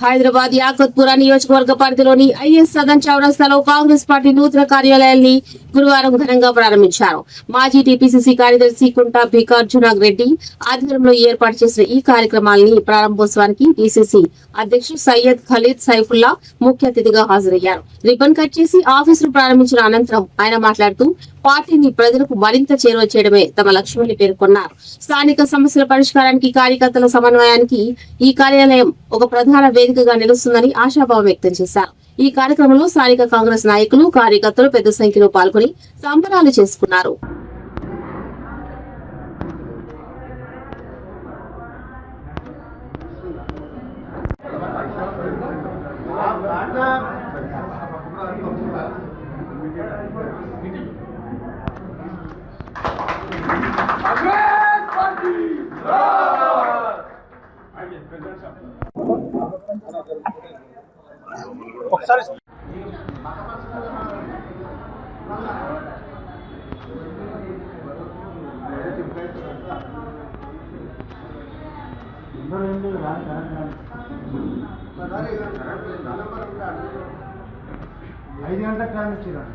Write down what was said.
హైదరాబాద్ యాకత్పురా నియోజకవర్గ పరిధిలోని ఐఎస్ సదన్ చౌరస్తాలో కాంగ్రెస్ పార్టీ నూతన కార్యాలయాన్ని గురువారం ఘనంగా ప్రారంభించారు. మాజీ టీపీసీసీ కార్యదర్శి కుంటా భికార్జునాగ్ రెడ్డి ఆధ్వర్యంలో ఏర్పాటు చేసిన ఈ కార్యక్రమాన్ని ప్రారంభోత్సవానికి డీసీసీ అధ్యక్షుడు సయ్యద్ ఖలీద్ సైఫుల్లా ముఖ్య అతిథిగా హాజరయ్యారు. రిబ్బన్ కట్ చేసి ఆఫీసును ప్రారంభించిన అనంతరం ఆయన మాట్లాడుతూ పార్టీని ప్రజలకు మరింత చేరువ చేయడమే తమ లక్ష్యమని పేర్కొన్నారు. స్థానిక సమస్యల పరిష్కారానికి కార్యకర్తల సమన్వయానికి ఈ కార్యాలయం ఒక ప్రధాన వేదికగా నిలుస్తుందని ఆశాభావం వ్యక్తం చేశారు. ఈ కార్యక్రమంలో స్థానిక కాంగ్రెస్ నాయకులు కార్యకర్తలు పెద్ద సంఖ్యలో పాల్గొని సంబరాలు చేసుకున్నారు. ఒకసారి ఐదు గంటలకు ప్రారంభించారు.